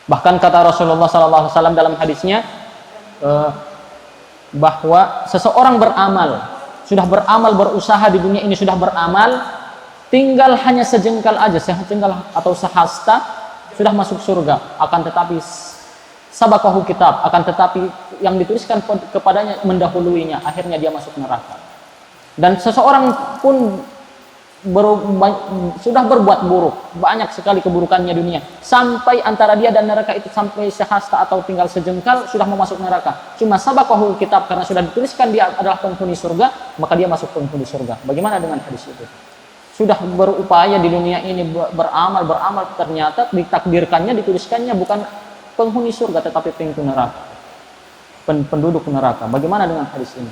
Bahkan kata Rasulullah SAW dalam hadisnya, bahwa seseorang sudah beramal, berusaha di dunia ini, sudah beramal, tinggal hanya sejengkal aja, sejengkal atau sehasta, sudah masuk surga. Akan tetapi sabaqahu kitab, akan tetapi yang dituliskan kepadanya mendahuluinya, akhirnya dia masuk neraka. Dan seseorang pun sudah berbuat buruk, banyak sekali keburukannya dunia, sampai antara dia dan neraka itu sampai sehasta atau tinggal sejengkal, sudah mau masuk neraka. Cuma sabaqahu kitab, karena sudah dituliskan dia adalah penghuni surga, maka dia masuk penghuni surga. Bagaimana dengan hadis itu? Sudah berupaya di dunia ini, beramal, ternyata ditakdirkannya, dituliskannya bukan penghuni surga tetapi penghuni neraka, penduduk neraka. Bagaimana dengan hadis ini?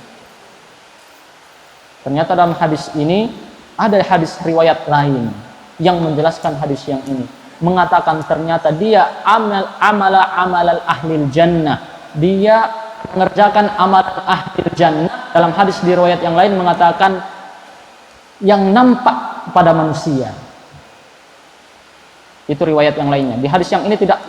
Ternyata dalam hadis ini ada hadis riwayat lain yang menjelaskan hadis yang ini, mengatakan ternyata dia amalal ahlil jannah, dia mengerjakan amal ahlil jannah. Dalam hadis di riwayat yang lain mengatakan yang nampak pada manusia. Itu riwayat yang lainnya. Di hadis yang ini tidak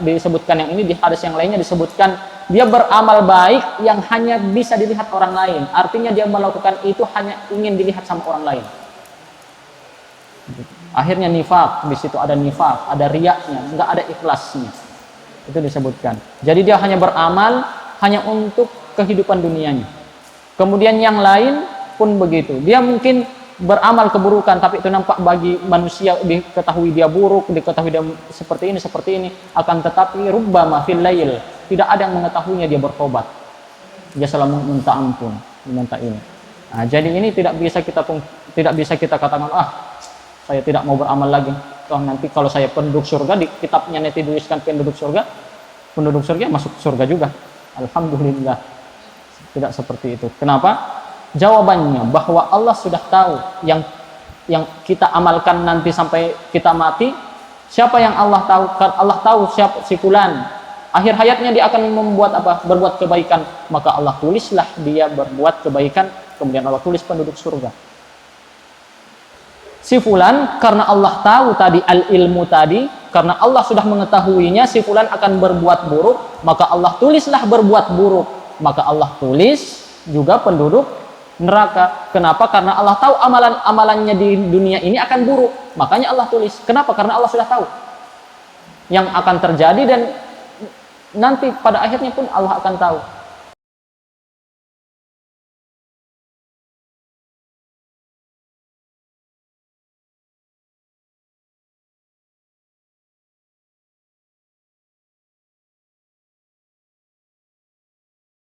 disebutkan yang ini, di hadis yang lainnya disebutkan dia beramal baik yang hanya bisa dilihat orang lain. Artinya dia melakukan itu hanya ingin dilihat sama orang lain. Akhirnya nifaq, di situ ada nifaq, ada riyaknya, enggak ada ikhlasnya. Itu disebutkan. Jadi dia hanya beramal hanya untuk kehidupan dunianya. Kemudian yang lain pun begitu. Dia mungkin beramal keburukan, tapi itu nampak bagi manusia, diketahui dia buruk, diketahui dia seperti ini, akan tetapi rubbama fil lail, tidak ada yang mengetahuinya dia bertobat, dia selalu minta ampun, minta ini. Nah, jadi ini tidak bisa kita katakan, saya tidak mau beramal lagi, toh nanti kalau saya penduduk surga, di kitabnya nanti dituliskan penduduk surga masuk surga juga. Alhamdulillah, tidak seperti itu. Kenapa? Jawabannya bahwa Allah sudah tahu yang kita amalkan nanti sampai kita mati. Siapa yang Allah tahu? Allah tahu siapa si fulan. Akhir hayatnya dia akan berbuat kebaikan, maka Allah tulislah dia berbuat kebaikan, kemudian Allah tulis penduduk surga. Si fulan, karena Allah tahu tadi al-ilmu tadi, karena Allah sudah mengetahuinya si fulan akan berbuat buruk, maka Allah tulislah berbuat buruk, maka Allah tulis juga penduduk neraka. Kenapa? Karena Allah tahu amalannya di dunia ini akan buruk, makanya Allah tulis. Kenapa? Karena Allah sudah tahu yang akan terjadi, dan nanti pada akhirnya pun Allah akan tahu.